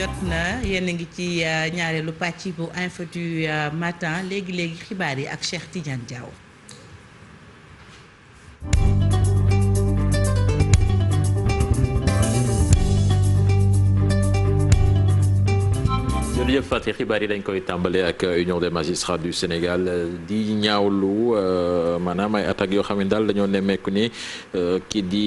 jot na yéen a ngi ci ñaareelu pàcc bu info du matin léegi xibaar yi ak Cheikh Tidiane Diaw. jërëjëf Fatick xibaar yi dañ koy tàmbale ak Union des magistrats du Sénégal di ñaawlu maanaam ay attaques yoo xam ne daal dañoo nemmeeku ni kii di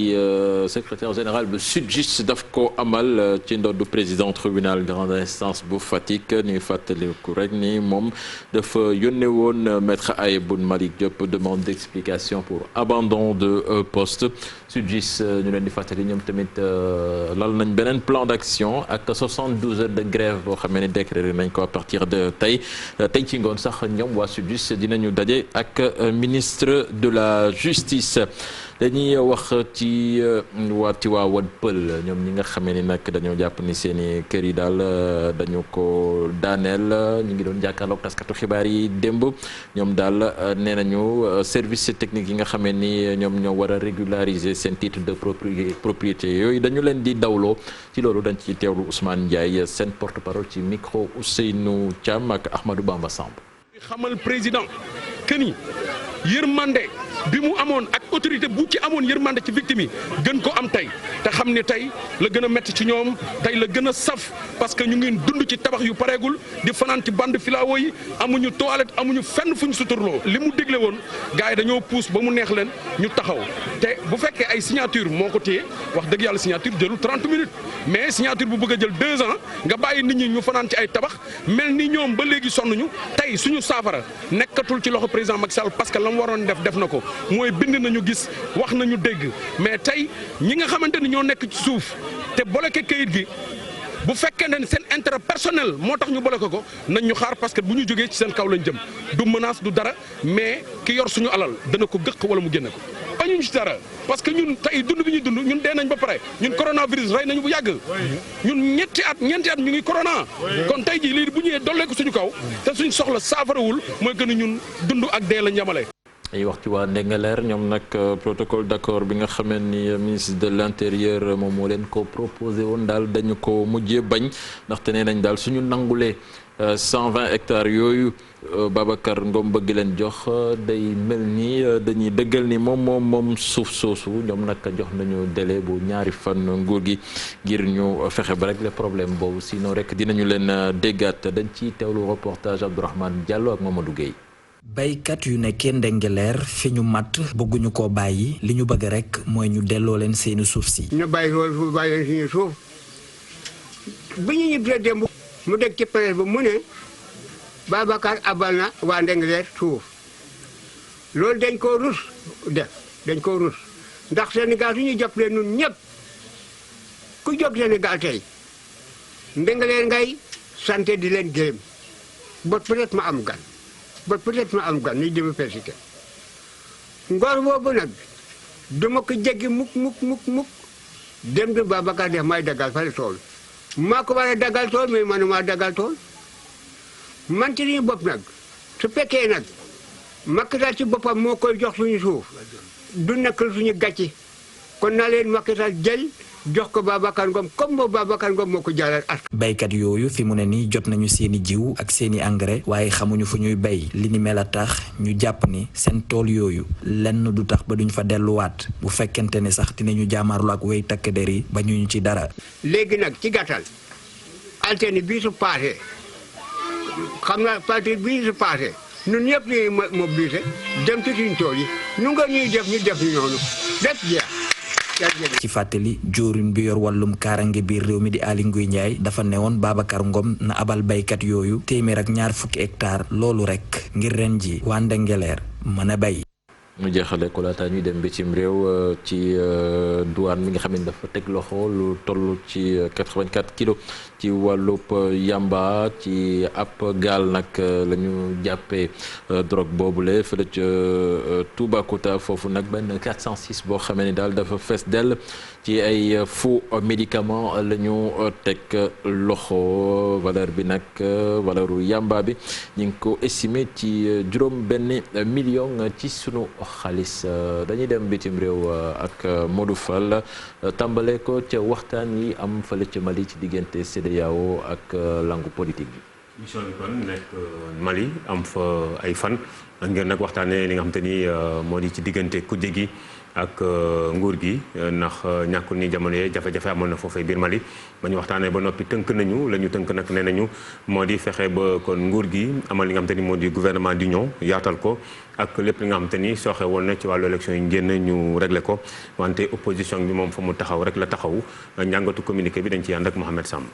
secrétaire général bu SYTJUST daf ko amal ci ndoddu président tribunal grande instance bu Fatick ñuy fàttaliku rek ni moom dafa yónnee woon maître Aïboune Malick Diop demande d'explication pour abandon de poste SYTJUST ñu leen di fàttali ñoom tamit lal nañ beneen plan d'action ak 72 heures de grève boo xam ne décret nañ ko à partir de tey ci ngoon sax ñoom waa SYTJUST dinañu daje ak ministre de la justice. dañuy wax ci waa Tivaouane Peulh ñoom ñi nga xamee ni nag dañoo jàpp ni seen i kër yi daal dañu ko daaneel ñu ngi doon jàkkaarloog taskatu xibaar yi démb ñoom daal nee nañu service technique yi nga xamee ni ñoom ñoo war a régulariser seen titre de propriété yooyu dañu leen di dawloo ci loolu dañ ci teewlu Ousmane Ndiaye seen porte-parole ci micro Ousseynou Thiam ak Ahmadou Bamba Samb. xamal président que ni yërmande bi mu amoon ak autorité bu ci amoon yërmande ci victime yi gën ko am tey te xam ne tey la gën a métti ci ñoom tey la gën a saf parce que ñu ngi dund ci tabax yu pareegul di fanaan ci bande filao yi amuñu toilette amuñu fenn fu ñu suturloo li mu digle woon gars yi dañoo pousse ba mu neex leen ñu taxaw te bu fekkee ay signature moo ko téye wax dëgg yàlla signature jëlul 30 minutes mais signature bu bëgg a jël 2 ans nga bàyyi nit ñi ñu fanaan ci ay tabax mel ni ñoom ba léegi sonnuñu tey suñu saafara nekkatul ci loxo président Macky Sall parce que la mu waroon def na ko mooy bind nañu gis wax nañu dégg mais tey ñi nga xamante ni ñoo nekk ci suuf te bloqué kayit gi bu fekkee ne seen intérêt personnel moo tax ñu bloqué ko nañ ñu xaar parce que bu ñu jógee ci seen kaw lañ jëm du menace du dara mais ki yor suñu alal dana ko gëq wala mu génne ko. bañuñ ci dara parce que ñun tey dund bi ñuy dund ñun dee nañ ba pare ñun coronavirus rey nañu bu yàgg ñun ñeenti at ñu ngi corona kon tey jii lii bu ñëwee dollee ko suñu kaw te suñ soxla saafarawul mooy gën a ñun dund ak dee lañ yamale. ay wax ci waa Ndingler ñoom nag protocole d'accord bi nga xamee ni ministre de l'intérieur moom moo leen ko proposé woon daal dañu ko mujjee bañ ndaxte nee nañ daal suñu nangulee 120 hectares yooyu Babacar Ngom bëgg leen jox day mel ni dañuy dëggal ni moom suuf soosu ñoom nag jox nañu délai bu ñaari fan nguur gi ngir ñu fexe ba régler problème boobu sinon rek dinañu leen déggaat dañ ciy teewlu reportage Abdourahmane Diallo ak Mamadou Gueye. baykat yu nekkee Ndingler fi ñu mat bëgguñu koo bàyyi li ñu bëgg rek mooy ñu delloo leen seeni suuf si. ñu bàyyi leen suñu suuf bu ñu ñibbee démb mu dégg ci presse bi mu ne Babacar abal na waa Ndingler suuf loolu dañ koo rus dañ koo rus ndax Sénégal su ñu jàppalee ñun ñëpp ku jóg Sénégal tey Ndingler ngay sant di leen gërëm ba peut-être ma am gan. ba peut-être ma am gan ni dama persité ngor boobu nag dama ko jéggi mukk dem de Babacar def may dagal fale tool maa ko war a dagal tool mais manuma dagal tool man ci suñu bopp nag su fekkee nag Macky Sall ci boppam moo koy jox suñu suuf du nekkal suñu gàcci kon na leen Macky Sall jël jox ko Babacar Ngom comme moom Babacar Ngom moo ko jàllal as. baykat yooyu fi mu ne nii jot nañu seeni jiw ak seeni engrais waaye xamuñu fu ñuy bay li ni mel a tax ñu jàpp ni seen tool yooyu lenn du tax ba duñ fa delluwaat bu fekkente ne sax dinañu jaamarlu ak way takk der yi ba ñu ci dara. léegi nag ci gàttal altine bii su paasee xam naa parti bii su paasee ñun ñëpp ñuy mobilisé dem ci suñu tool yi nu nga ñuy def ñu def ñu noonu lépp jeex. ci fàttali joorin bi yor wàllum kaarange biir réew mi di Aly Ngouille Ndiaye dafa newoon Babacar Ngom na abal baykat yooyu 220 hectares loolu rek ngir ren ji waa Ndingler mën a bay. mu jeexale ko laata ñuy dem bitim réew ci douane mi nga xam ne dafa teg loxo lu toll ci 84 kilos ci wàllub yamba ci ab gaal nag la ñu jàppee drogue boobule fële ca Toubacouta foofu nag benn 406 boo xamee ni daal dafa fees dell ci ay faux médicaments la ñu teg loxo valeur bi nag valeuru yamba bi ñu ngi ko estimé ci juróom benn million ci sunu xaalis dañuy dem bitim réew ak Modou Fall tàmbale ko ca waxtaan yi am fële ca Mali ci diggante CEDEAO ak langue politique bi. mission bi kon nekk Mali am fa ay fan ngeen nag waxtaanee li nga xam te ni moo di ci diggante kujje gi ak nguur gi ndax ñàkkul ni jamono yee jafe-jafe amoon na foofee biir Mali ba ñu waxtaanee ba noppi tënk nañu la ñu tënk nag nee nañu moo di fexe ba kon nguur gi amal li nga xam te ni moo di gouvernement d'union yaatal ko ak lépp li nga xam te ni sooxe woon na ci wàllu élection yi ngénn ñu réglé ko wante opposition bi moom fa mu taxaw rek la taxaw njàngatu communiqué bi dañ ci ànd ak Mohamed Samb.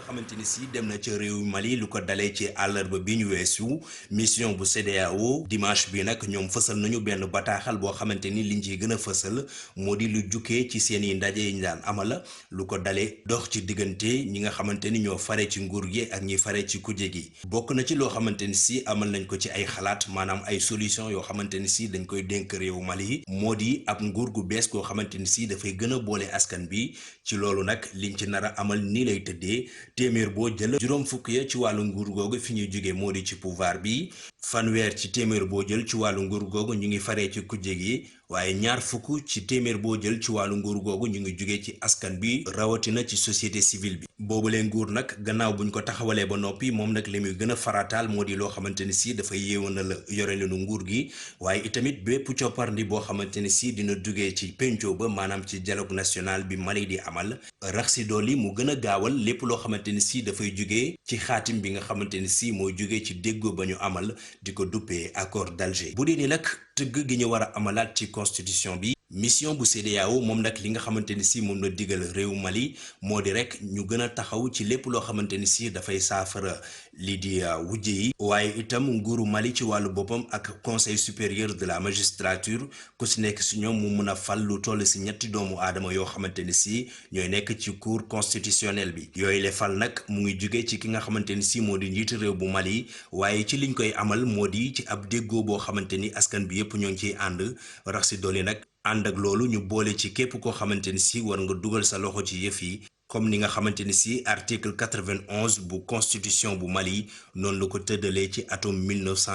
xamante ni si dem na ca réew Mali lu ko dalee ci àllarba bi ñu weesu mission bu CEDEAO dimanche bi nag ñoom fësal nañu benn bataaxal boo xamante ni liñ ciy gën a fësal moo di lu jukkee ci seen i ndaje yi ñu daan amal lu ko dalee dox ci diggante ñi nga xamante ni ñoo fare ci nguur gi ak ñi fare ci kuje gi bokk na ci loo xamante ni si amal nañ ko ci ay xalaat maanaam ay solution yoo xamante ni si dañ koy dénk réew Mali moo di ab nguur gu bees koo xamante ni si dafay gën a boole askan bi ci loolu nag liñ ci nar a amal nii lay tëddee téeméer boo jël juróom fukk ya ci wàllu nguur googu fi ñuy jóge moo di ci pouvoir bi fanweer ci téeméer boo jël ci wàllu nguur googu ñu ngi faree ci kujje gi waaye ñaar fukk ci téeméer boo jël ci wàllu nguur googu ñu ngi jóge ci askan bi rawatina ci société civile bi boobulee nguur nag gannaaw buñ ko taxawalee ba noppi moom nag li muy gën a farataal moo di loo xamante ni si dafay yéewanal yore leenu nguur gi waaye itamit bépp copparndi boo xamante ni si dina jógee ci penco ba maanaam ci dialogue national bi Mali di amal rax si dool yi mu gën a gaawal lépp loo xamante ni si dafay jógee ci xaatim bi nga xamante ni si mooy jógee ci déggoo ba ñu amal di ko duppee accord d'Alger bu dee ni nag tëgg gi ñu war a amalaat ci constitution bi mission bu CEDEAO moom nag li nga xamante ni si moom la digal réew Mali moo di rek ñu gën a taxaw ci lépp loo xamante ni si dafay saafara lii di wujje yi waaye itam nguuru Mali ci wàllu boppam ak conseil supérieur de la magistrature ku si nekk si ñoom mu mun a fal lu toll si ñetti doomu aadama yoo xamante ni si ñooy nekk ci cour constitutionnelle bi yooyu le fal nag mu ngi jóge ci ki nga xamante ni si moo di njiitu réew bu Mali waaye ci liñ koy amal moo di ci ab déggoo boo xamante ni askan bi yépp ñoo ngi ciy ànd rax si doole nag ànd ak loolu ñu boole ci képp koo xamante ni si war nga dugal sa loxo ci yëf yi comme ni nga xamante ni si article 91 bu constitution bu Mali noonu la ko tëddalee ci atum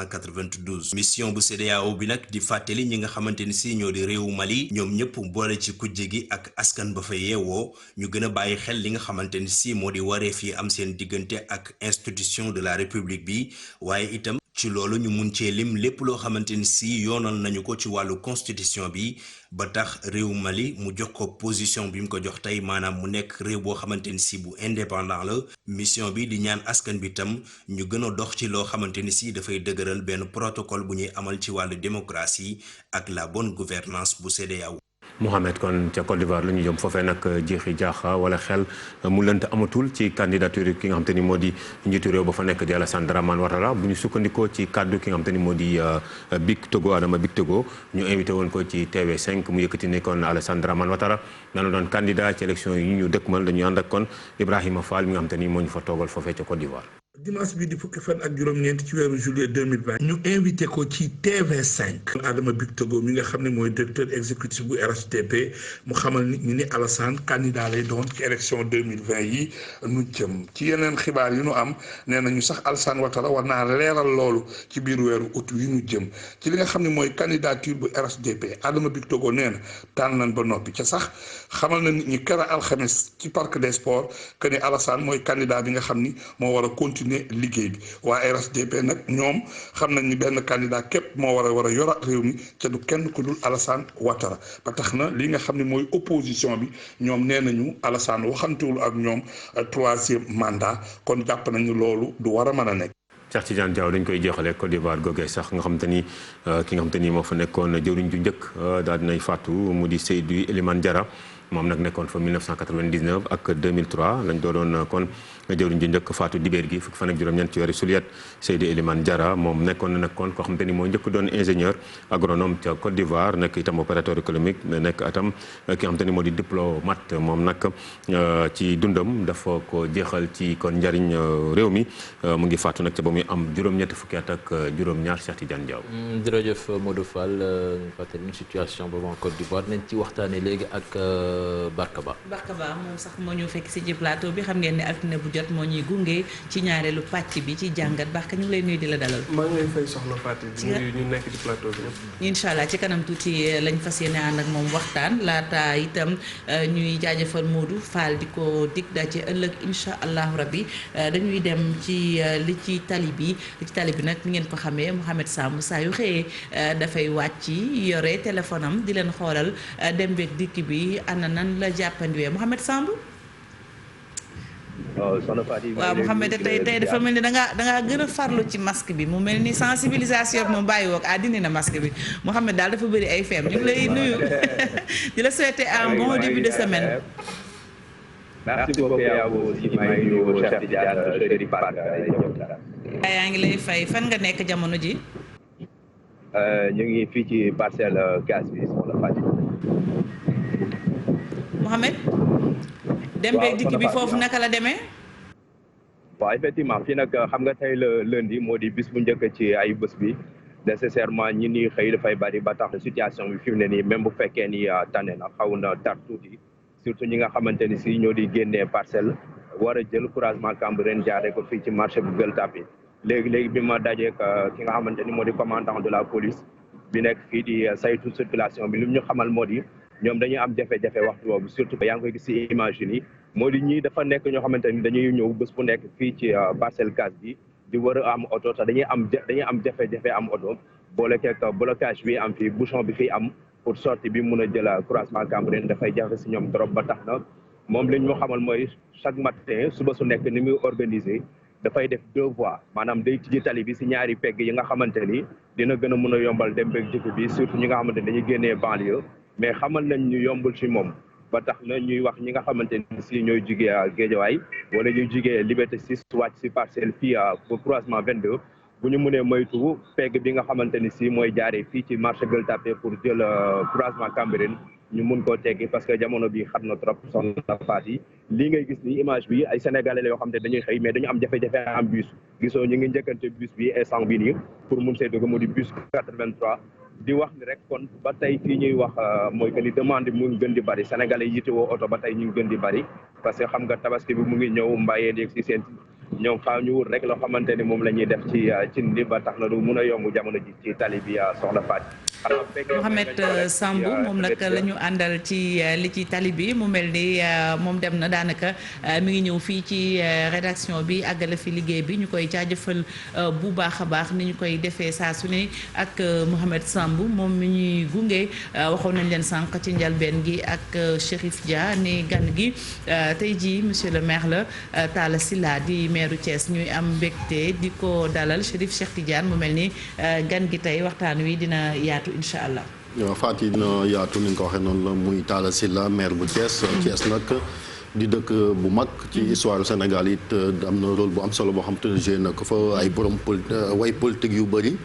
1992 mission bu CEDEAO bi nag di fàttali ñi nga xamante ni si ñoo di réewu Mali ñoom ñëpp boole ci kujje gi ak askan ba fa yeewoo ñu gën a bàyyi xel li nga xamante ni si moo di wareef yi am seen diggante ak institution de la république bi waaye itam ci loolu ñu mun cee lim lépp loo xamante ni si yoonal nañu ko ci wàllu constitution bi ba tax réew Mali mu jox ko position bi mu ko jox tey maanaam mu nekk réew boo xamante ni si bu indépendant la mission bi di ñaan askan bi tam ñu gën a dox ci loo xamante ni si dafay dëgëral benn protocole bu ñuy amal ci wàllu démocratie ak la bonne gouvernance bu CEDEAO. Mohamed kon ca Côte d'Ivoire la ñu jëm foofee nag jeexi jaaxa wala xel mu lënt amatul ci candidature ki nga xam te ni moo di njiitu réew ba fa nekk di Alassane Dramane Ouattara bu ñu sukkandikoo ci kàddu ki nga xam te ni moo di Big Togo Adama Big Togo ñu invité woon ko ci TV5 mu yëkkati ne kon Alassane Dramane Ouattara dana doon candidat ci élection yi ñu dëkkmal dañuy ànd ak kon Ibrahima Fall mi nga xam te ni moo ñu fa toogal foofee ca Côte d'Ivoire. dimanche bi di fukki fan ak juróom-ñeent ci weeru juillet 2020 ñu invité ko ci TV5 Adama Big Togo mi nga xam ne mooy directeur exécutif bu RHDP mu xamal nit ñi ni Alassane candidat lay doon ci élection 2020 yi nu jëm ci yeneen xibaar yi nu am nee nañu sax Alassane Ouattara war naa leeral loolu ci biir weeru août yi nu jëm ci li nga xam ne mooy candidature bu RHDP Adama Big Togo nee na tànn nañ ba noppi ca sax xamal na nit ñi keroog alxames ci parc des sports que ni Alassane mooy candidat bi nga xam ni moo war a continuer liggéey bi waa RHDP nag ñoom xam nañ ni benn candidat képp moo war a yoraat réew mi ca du kenn ku dul Alassane Ouattara ba tax na li nga xam ne mooy opposition bi ñoom nee nañu Alassane waxantewul ak ñoom troisième mandat kon jàpp nañu loolu du war a mën a nekk. Cheikh Tidiane Diaw dañ koy jeexalee Côte d'Ivoire googee sax nga xam te ni ki nga xam te ni moo fa nekkoon jëwriñ ju njëkk daal dinay faatu mu di Seydou Elimane Diarra moom nag nekkoon fa 1999 ak 2003 lañ doon kon jëwriñ ji njëkk faatu dibéer gi fukki fan ak juróom-ñeent ci weeru Juillet Seydi Elimane Diarra moom nekkoon na nag kon koo xamante ni moo njëkk doon ingénieur agronome ca Côte d'Ivoire nekk itam opérateur économique nekk itam ki nga xamante ni moo di diplomate moom nag ci dundam dafa ko jeexal ci kon njariñ réew mi mu ngi faatu nag ca ba muy am juróom-ñetti fukki at ak juróom-ñaar Cheikh Tidiane Diaw. jërëjëf Modou Fall fàttali une situation boobu en Côte d'Ivoire nañ ci waxtaanee léegi ak Barka Ba moom sax moo ñu fekk si ci plateau bi xam ngeen ne altine bu jot moo ñuy gunge ci ñaareelu pàcc bi ci jàngat Barka ñu ngi lay nuyu di la dalal. maa ngi lay fay soxna Fatou di nuyu ñu nekk ci plateau bi ñëpp. incha allah ci kanam tuuti lañ fas yéene ànd ak moom waxtaan laata itam ñuy jaajëfal Modou Fall di ko dig daje ëllëg incha allahu rabbi dañuy dem ci li ci tali bi nag ni ngeen ko xamee Mouhamed Samb saa yu xëyee dafay wàcc yore téléphone am di leen xoolal dem beeg dikk bi ana nan la jàppandiwee Mouhamed Samb. waaw Mouhamed tey dafa mel ni dangaa gën a farlu ci masque bi mu mel ni sensibilisation bi moom bàyyi woog dindi na masque bi Mouhamed daal dafa bëri ay feem ñu ngi lay nuyu di la souhaiter un bon début de semaine. merci beaucoup yaa ngi aussi maa ngi nuyu Cheikh Tidiane Chérif Barka yaa ngi lay fay fan nga nekk jamono ji. ñu ngi fii ci parcelle gaz bi soxna Fatou. Mouhamed. dem beeg dikk bi foofu naka la demee. waaw effectivement fii nag xam nga tey la lundi moo di bis bu njëkk ci ay bés bi nécessairement ñi ni xëy dafay bari ba tax situation bi fi mu ne nii même bu fekkee ni tane na xaw na tar tuuti surtout ñi nga xamante ni si ñoo di génnee parcelle war a jël croisement Cambérène jaaree ko fii ci marché bu Gueule Tapée léegi bi ma dajeek ki nga xamante ni moo di commandant de la police bi nekk fii di saytu circulation bi li ñu xamal moo di ñoom dañuy am jafe-jafe waxtu boobu surtout yaa ngi koy gis ci image yi moo di ñii dafa nekk ñoo xamante ni dañuy ñëw bés bu nekk fii ci parcelle gaz bi di war a am oto te dañuy am jafe-jafe am oto boole keek blocage bi am fii bouchon bi fii am pour sortie bi mun a jël croisement Cambérène dafay jafe si ñoom trop ba tax na moom li ñu xamal mooy chaque matin suba su nekk ni muy organiser dafay def 2 voies maanaam day tijji tali bi si ñaari pegg yi nga xamante ni dina gën a mun a yombal dem beeg dikk bi surtout ñi nga xamante ni dañuy génnee banlieue mais xamal nañ ñu yombul ci moom ba tax na ñuy wax ñi nga xamante ni si ñooy jugee Guédiawaye wala ñuy jugee Liberté 6 wàcc si parcelle fii ba croisement 22 bu ñu mënee moytu pegg bi nga xamante ni si mooy jaaree fii ci marché Gueule Tapée pour jël croisement Cambérène ñu mun koo teggi parce que jamono bi xat na trop soxna Fatou yi lii ngay gis ni image bi ay sénégalais la yoo xam te dañuy xëy mais dañu am jafe-jafe am bus gisoo ñu ngi njëkkante bus bi instant bi nii pour mun see dugg mu di bus 83 di wax ni rek kon ba tey fii ñuy wax mooy que ni demande mu ngi gën di bari sénégalais yi yittewoo oto ba tey ñu ngi gën di bari parce que xam nga tabaski bi mu ngi ñëw mbayeen yeeg si seen ñoom faaw ñu wut rek loo xamante ni moom la ñuy def ci cin li ba tax na du mun a yomb jamono ji ci tali bi soxna Fatou. Mouhamed Samb moom nag la ñu àndal ci li ci tali bi mu mel ni moom dem na daanaka mi ngi ñëw fii ci rédaction bi àggale fi liggéey bi ñu koy jaajëfal bu baax a baax ni ñu koy defee saa su ne ak Mouhamed Samb moom mi ñuy gunge waxoon nañ leen sànq ci njalbeen gi ak Chérif Dia ni gan gi tey jii monsieur le maire la Talla Sylla di maire Thiès ñuy am mbégte di ko dalal Chérif Cheikh Tidiane mu mel ni gan gi tey waxtaan wi dina yaatu incha allah. waaw Fatou dina yaatu ni nga ko waxee noonu la muy Talla Sylla maire bu Thiès. Thiès nag di dëkk bu mag ci histoire Sénégal it am na rôle bu am solo boo xam te ne joué na ko fa ay borom way politique yu bëri.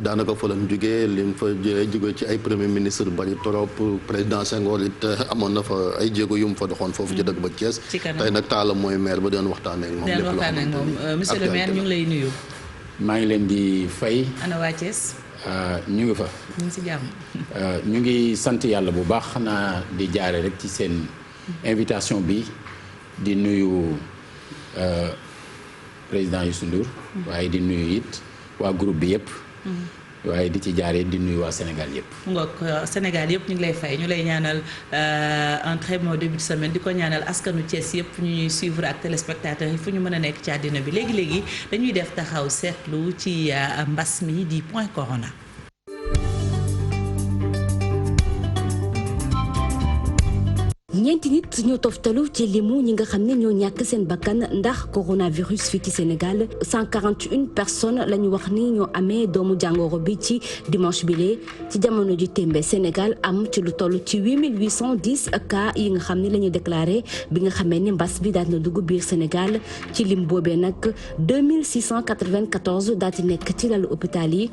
daanaka fa lañ jógee lim fa jógee ci ay premier ministre bëri trop président Senghor it amoon na fa ay jéego yu mu fa doxoon foofu ci dëkk ba Thiès. tey nag Talla mooy maire ba doon waxtaanee ak moom. lépp loo xamante ne monsieur le maire ñu ngi lay nuyu. maa ngi leen di fay. ana waa Thiès. ñu ngi fa. ñu ngi si jàmm. ñu ngi sant yàlla bu baax xanaa di jaare rek ci seen invitation bi di nuyu président Youssou Ndour. waaye di nuyu it waa groupe bi yëpp. waaye di ci jaaree di nuyu waa Sénégal yëpp. ngoog Sénégal yëpp ñu ngi lay fay ñu lay ñaanal un très bon début de semaine di ko ñaanal askanu Thiès yëpp ñu ñuy suivre ak téléspectateurs yi fu ñu mën a nekk ci àddina bi léegi dañuy def taxaw seetlu ci mbas mi di point corona. ñeenti nit ñoo toftalu ci limu ñi nga xam ne ñoo ñàkk seen bakkan ndax coronavirus fii ci Sénégal 141 personnes la ñu wax ni ñoo amee doomu jàngoro bi ci dimanche bile ci jamono ji tembe Sénégal am ci lu toll ci 8810 cas yi nga xam ne la ñu déclaré bi nga xamee ni mbas bi daal na dugg biir Sénégal ci lim boobee nag 2694 daal di nekk ci lalu hôpital yi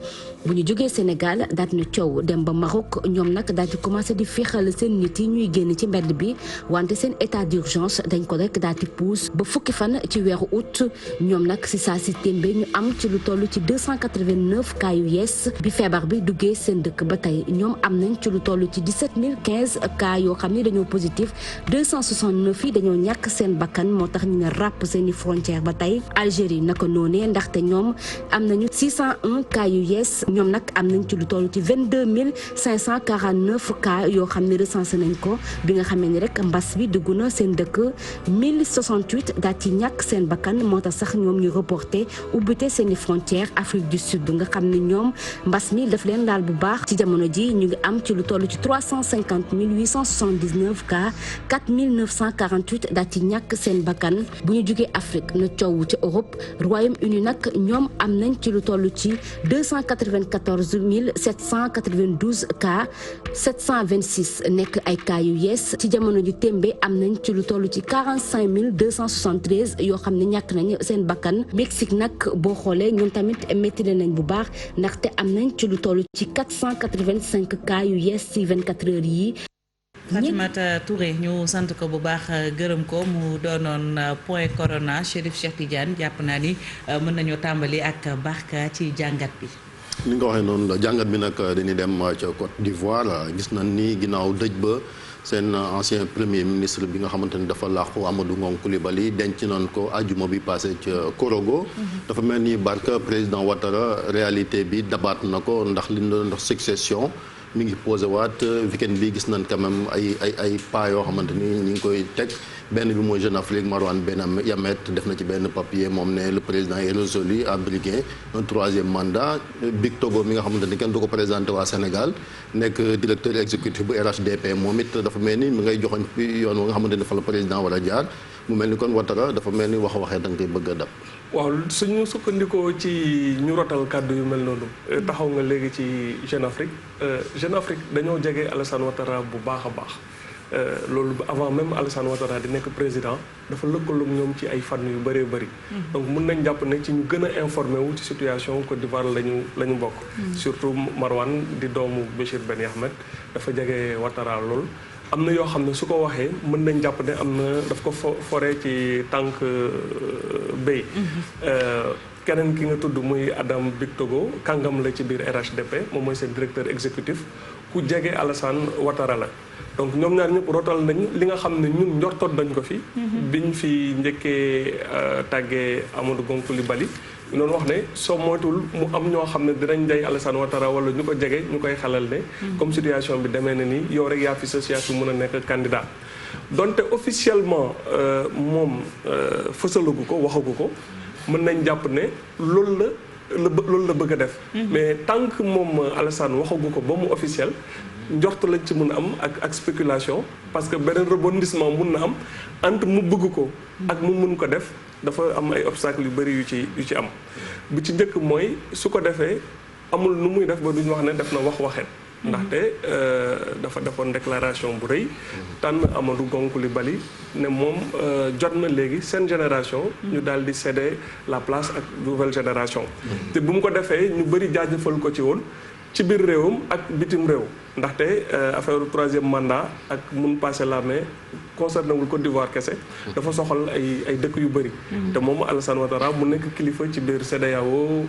bu ñu jógee Sénégal daal di na coow dem ba Maroc ñoom nag daal di commencé di féexal seen nit yi ñuy génn ci mbedd bi yi wante seen état d'urgence dañ ko rek daal di pousse ba fukki fan ci weeru août ñoom nag si saa si témbe ñu am ci lu toll ci 289 cas yu yees bi feebar bi duggee seen dëkk ba tey ñoom am nañ ci lu toll ci 17015 cas yoo xam ni dañoo positif 269 yi dañoo ñàkk seen bakkan moo tax ñu ne ràpp seeni frontière ba tey Algérie naka noonee ndaxte ñoom am nañu 601 cas yu yees ñoom nag am nañ ci lu toll ci 22549 cas yoo xam ne recensé nañ ko bi nga xamee ni rek mbas bi dugg na seen dëkk 1068 daal ci ñàkk seen bakkan moo tax sax ñoom ñu reporté ubbite seeni frontière Afrique du Sud nga xam ne ñoom mbas mi daf leen daal bu baax ci jamono ji ñu ngi am ci lu toll ci 350 879 cas 4948 daal ci ñàkk seen bakkan bu ñu jógee Afrique na coow ci Europe Royaume-Uni nag ñoom am nañ ci lu toll ci 294 792 cas 726 nekk ay cas yu yees ci jamono ji tembe am nañ ci lu toll ci 45 273 yoo xam ne ñàkk nañ seen bakkan Mexique nag boo xoolee ñoom tamit métti nañ bu baax ndaxte am nañ ci lu toll ci 485 cas yu yees ci 24 heures yi. Fatimata Touré ñu sant ko bu baax gërëm ko mu doonoon point corona Chérif Cheikh Tidiane jàpp naa ni mën nañoo tàmbali ak Barka ci jàngat bi. ni nga ko waxee noonu la jàngat bi nag dañuy dem ca Côte d'Ivoire gis nañ ni ginnaaw dëj ba seen ancien premier ministre bi nga xamante ni dafa làqu Amadou Ngom Coulibaly denc nañ ko àjjuma bi passé ca Korogo. dafa mel ni Barka président Ouattara réalité bi dabaat na ko ndax li ñu doon dox succession. mi ngi posé waat weekend bi gis nañ quand même ay pas yoo xamante ni ñu ngi koy teg benn bi mooy Jeune Afrique Marouane Ben Yamet def na ci benn papier moom ne le président est résolu à briguer un troisième mandat. Big Togo mi nga xamante ni kenn du ko présenté waa Sénégal nekk directeur exécutif bu RHDP moom it dafa mel ni mi ngay joxoñ yoon wa nga xamante ni fa la président war a jaar mu mel ni kon Ouattara dafa mel ni waxee da nga koy bëgg a dab. waaw suñu sukkandikoo ci ñu rotal kàddu yu mel noonu taxaw nga léegi ci Jeune Afrique Jeune Afrique dañoo jege Alassane Ouattara bu baax a baax loolu avant même Alassane Ouattara di nekk président dafa lëkkaloog ñoom ci ay fànn yu bëree bëri donc mën nañ jàpp ne ci ñu gën a informé wu ci situation Côte d'Ivoire la ñu bokk surtout Marouane di doomu Béchir Ben Yahmed dafa jege Ouattara lool am na yoo xam ne su ko waxee mën nañ jàpp ne am na daf ko foree ci tànk béy keneen ki nga tudd muy Adam Big Togo kàngam la ci biir RHDP moom mooy seen directeur exécutif ku jege Alassane Ouattara la donc ñoom ñaar ñëpp rotal nañ li nga xam ne ñun njortoon nañ ko fi biñ fi njëkkee tàggee Amadou Ngom Coulibaly ñu doon wax ne soo moytul mu am ñoo xam ne dinañ jay Alassane Ouattara wala ñu ko jege ñu koy xelal ne comme situation bi demee na ni yow rek yaa fi sa yaa fi mën a nekk candidat donte officiellement moom fësalagu ko waxagu ko mën nañ jàpp ne loolu la bëgg a def mais tant que moom Alassane waxagu ko ba mu officiel njort lañ ci mun a am ak spéculation parce que beneen rebondissement mun na am entre mu bëgg ko ak mu mun ko def dafa am ay obstacles yu bëri yu ci am bu ci njëkk mooy su ko defee amul nu muy def ba duñu wax ne def na waxeet ndaxte dafa defoon déclaration bu rëy tànn Amadou Ngom Coulibaly ne moom jot na léegi seen génération ñu daal di céder la place ak nouvelle génération te bu mu ko defee ñu bëri jaajëfal ko ci woon ci biir réewam ak bitim réew ndaxte affaire troisième mandat ak mun passer la main concerné wul Côte d'Ivoire kese dafa soxal ay dëkk yu bëri te moom Alassane Ouattara mu nekk kilifa ci biir CEDEAO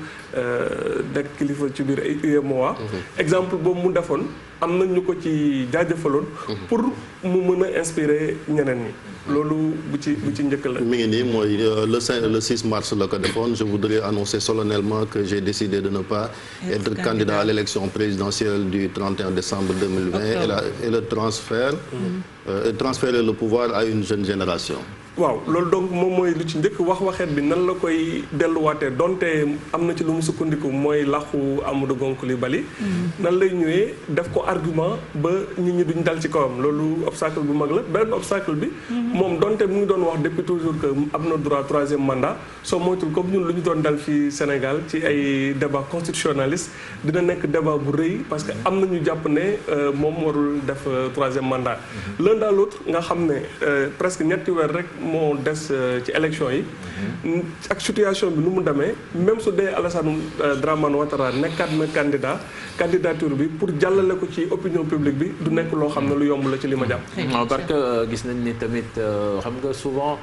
nekk kilifa ci biir ay UEMOA exemple boobu mu defoon am na ñu ko ci jaajëfaloon pour mu mën a inspirer ñeneen ñi loolu bu ci njëkk la. mi ngi nii mooy le 6 mars la ko defoon je voudrais annoncer solennellement que j'ai décidé de ne pas être candidat à l'élection présidentielle du 31 décembre 2020 et le transférer le pouvoir à une jeune génération. waaw loolu donc moom mooy lu ci njëkk waxeet bi nan la koy delluwaatee donte am na ci lu mu sukkandiku mooy làqu Amadou Ngom Coulibaly nan lay ñëwee def ko argument ba nit ñi duñ dal ci kawam loolu obstacle bu mag la beneen obstacle bi moom donte mu ngi doon wax depuis toujours que am na droit troisième mandat soo moytul comme ñun lu ñu doon dal fii Sénégal ci ay débat constitutionnaliste dina nekk débat bu rëy parce que am na ñu jàpp ne moom warul def troisième mandat l'un dans l'autre nga xam ne presque ñetti weer rek moo des ci élection yi. ak situation bi nu mu demee même su dee Alassane Dramane Ouattara nekkaat na candidature bi pour jàllale ko ci opinion publique bi du nekk loo xam ne lu yomb la ci li ma jàpp. parce que gis nañ ni tamit xam nga souvent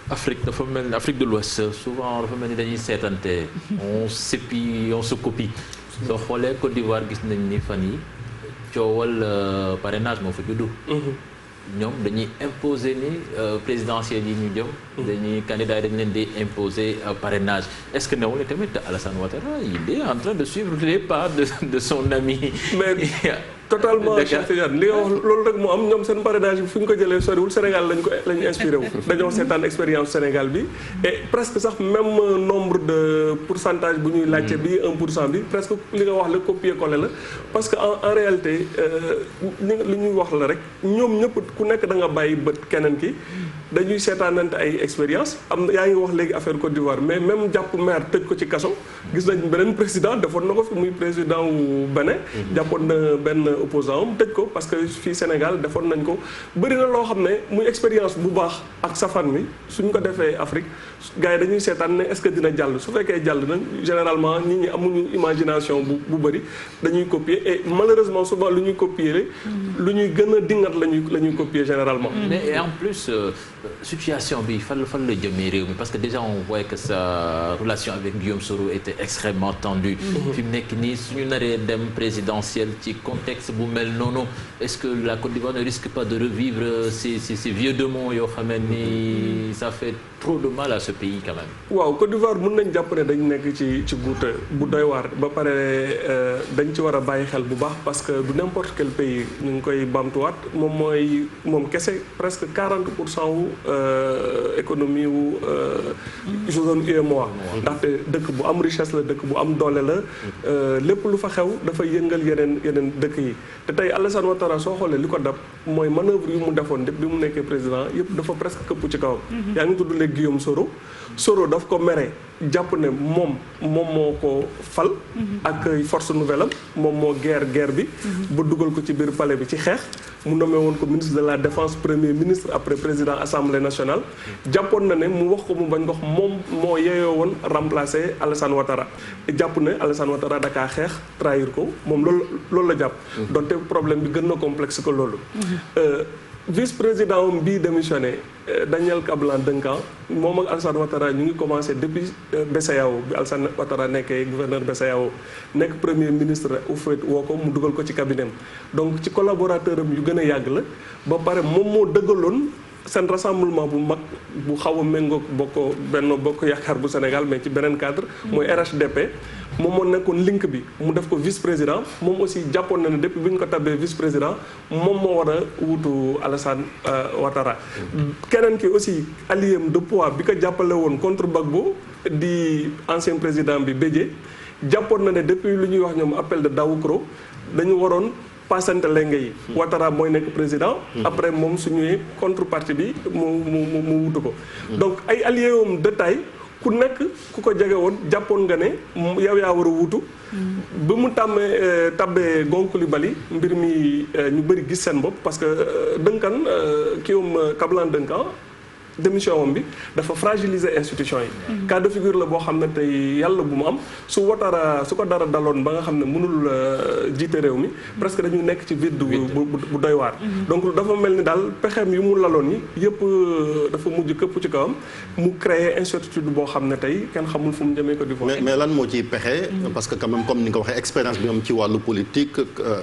Afrique dafa mel ni Afrique de l'Ouest souvent dafa mel ni dañuy seetante on s'épie on se copie soo xoolee Côte d'Ivoire gis nañ ni fan yi coowal parrainage moo fa juddu. ñoom dañuy imposer ni présidentielle yi ñu jëm. dañuy candidat yi dañ leen di imposer parrainage est-ce que newul tamit Alassane Ouattara il est en train de suivre les pas de son ami. mais totalement Cheikh Tidiane li nga wax loolu rek moo am ñoom seen parrainage bi fu ñu ko jëlee soriwul Sénégal lañu inspiré wu. dañoo seetaan expérience Sénégal bi et presque sax même nombre de pourcentage bu ñuy laajte bi 1% bi presque li nga wax la copier-coller la parce que en réalité li ñuy wax la rek ñoom ñëpp ku nekk da nga bàyyi bët keneen ki dañuy seetaanante ay expérience am na yaa ngi wax léegi affaire Côte d'Ivoire mais même jàpp maire tëj ko ci kaso gis nañ beneen président defoon na ko fi muy président wu Bénin jàppoon na benn opposant am tëj ko parce que fii Sénégal defoon nañ ko bëri na loo xam ne muy expérience bu baax ak safaan bi suñ ko defee Afrique gars yi dañuy seetaan ne est-ce que dina jàll su fekkee jàll na généralement nit ñi amuñu imagination bu bëri dañuy copier et malheureusement souvent lu ñuy copier lu ñuy gën a dingat la ñuy copier généralement. mais en plus situation bi fan la jëmee réew mi parce que déjà on voit que sa relation avec Guillaume Soro était extrêmement tendue. fi mu nekk nii suñu naree dem présidentielle ci contexte bu mel noonu est-ce que la Côte d'Ivoire ne risque pas de revivre ces vieux démons yoo xam ni ça fait trop de mal à ce pays quand même. waaw Côte d'Ivoire mën nañ jàpp ne dañ nekk ci guute bu doy waar ba pare dañ ci war a bàyyi xel bu baax parce que du n'importe quel pays ñu ngi koy bamtuwaat moom kese presque 40% wu économie wu zone UEMOA ndaxte dëkk bu am richesse la dëkk bu am doole la lépp lu fa xew dafa yëngal yeneen dëkk yi te tey Alassane Ouattara soo xoolee li ko dab mooy manœuvre yu mu defoon bi mu nekkee président yëpp dafa presque këpp ci kawam. yaa ngi tudd léegi Guillaume Soro daf ko mere jàpp ne moom moo ko fal ak force nouvelle am moom moo guerre bi ba dugal ko ci biir palais bi ci xeex mu nommé woon ko ministre de la défense premier ministre après président assemblée nationale jàppoon na ne mu wax ko mu bañ ko wax moom moo yeeyoo woon remplacer Alassane Ouattara jàpp ne Alassane Ouattara dakaa xeex trahir ko moom loolu la jàpp donte problème bi gën na complexe que loolu vice-président am bii démissionné Daniel Kablan-Duncan moom ak Alassane Ouattara ñu ngi commencé depuis BCEAO bi Alassane Ouattara nekkee gouverneur BCEAO nekk premier ministre Houphouët woo ko mu dugal ko ci cabinet am donc ci collaborateur am yu gën a yàgg la ba pare moom moo dëggaloon seen rassemblement bu mag bu xaw a méngoog Benno Bokk Yaakaar bu Sénégal mais ci beneen cadre mooy RHDP moom moo nekkoon link bi mu def ko vice-président moom aussi jàppoon na ne depuis bi ñu ko tabbee vice-président moom moo war a wuutu Alassane Ouattara keneen ki aussi allié de poids bi ko jàppale woon contre Gbagbo di ancien président bi Bédié jàppoon na ne depuis lu ñuy wax ñoom appel de Daoukro dañu waroon passante lenge yi Ouattara mooy nekk président après moom suñuy contrepartie bi mu wutu ko donc ay allié de taille ku nekk ku ko jege woon jàppoon nga ne yow yaa war a wutu ba mu tabbee Gon Coulibaly mbir mi ñu bëri gis seen bopp parce que Duncan Kablan-Duncan démission wam bi dafa fragiliser institution yi cas de figure la boo xam ne tey yàlla bu mu am su ko dara daloon ba nga xam ne mënul jiite réew mi presque dañu nekk ci vide bu doy waar donc dafa mel ni daal pexeem yu mu laloon yi yëpp dafa mujj këpp ci kawam mu créer incertitude boo xam ne tey kenn xamul fu mu jëmee ko di mais lan moo ciy pexe parce que quand même comme ni nga ko waxee expérience bi am ci wàllu politique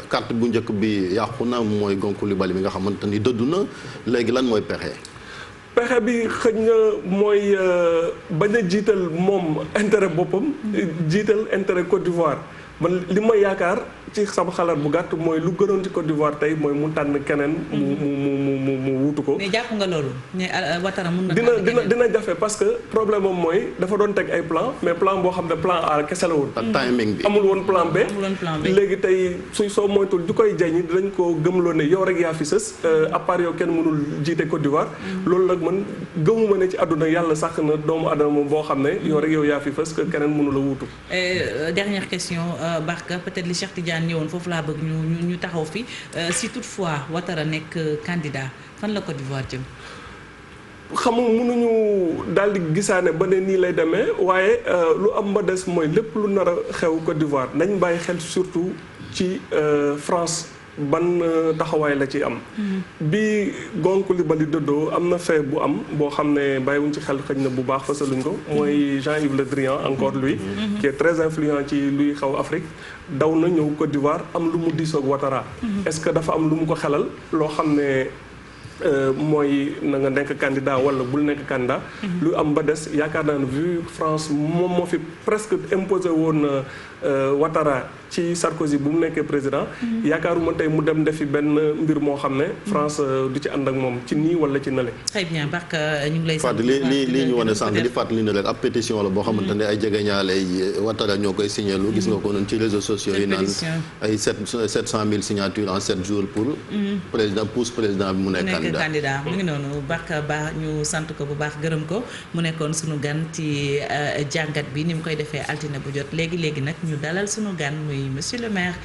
carte bu njëkk bi yàqu na mooy Gon Coulibaly bi nga xamante ni dëddu na léegi lan mooy pexe pexe bi xëj na mooy bañ a jiital moom intérêt boppam jiital intérêt Côte d'Ivoire man li ma yaakaar ci sama xalaat bu gàtt mooy lu gënoon ci Côte d'Ivoire tey mooy mu tànn keneen mu wuutu ko. mais jàpp nga loolu ne Ouattara mun na dina jafe parce que problème moom mooy dafa doon teg ay plan mais plan boo xam ne plan A kese la woon. timing bi amul woon plan B. léegi tey soo moytul du koy jañ dinañ ko gëmloo ne yow rek yaa fi sës à part yow kenn mënul jiite Côte d'Ivoire. loolu nag man gëmuma ne ci àdduna yàlla sàkk na doomu adama boo xam ne yow rek yow yaa fi fës que keneen mënu la wuutu. dernière question Barka peut-être li Cheikh Tidiane ñëwoon foofu laa bëgg ñu taxaw fi si toutefois Ouattara nekk candidat fan la Côte d'Ivoire jëm. mënuñu daal di gisaane ba ne nii lay demee waaye lu am ba des mooy lépp lu nar a xew Côte d'Ivoire nañ bàyyi xel surtout ci France ban taxawaay la ci am. bi Gon Coulibaly dëddoo am na fait bu am boo xam ne bàyyiwuñ ci xel xëj na bu baax fasaluñ ko mooy Jean-Yves Le Drian encore lui qui est très influent ci luy xaw Afrique daw na ñëw Côte d'Ivoire am lu mu diisoog Ouattara. est-ce que dafa am lu mu ko xelal loo xam ne mooy na nga nekk candidat wala bul nekk candidat. lu am ba des yaakaar naa ne vu France moom moo fi presque imposé woon Ouattara ci Sarkozy bu mu nekkee président. yaakaaruma tey mu dem defi benn mbir moo xam ne France du ci ànd ak moom ci nii wala ci nale. très bien Barka ñu ngi lay. fàttali lii ñu wane sànq di fàttali ne rek ab pétition la boo xamante ne ay jegeñaale ay Ouattara ñoo koy signé lu gis nga ko noonu ci réseaux sociaux yi naan ay 700 000 signatures en 7 jours pour. président pousse président bi mu nekk candidat mu ngi noonu Barka Ba ñu sant ko bu baax gërëm ko mu nekkoon sunu gan ci jàngat bi ni mu koy defee altine bu jot léegi nag ñu dalal sunu gan muy monsieur le maire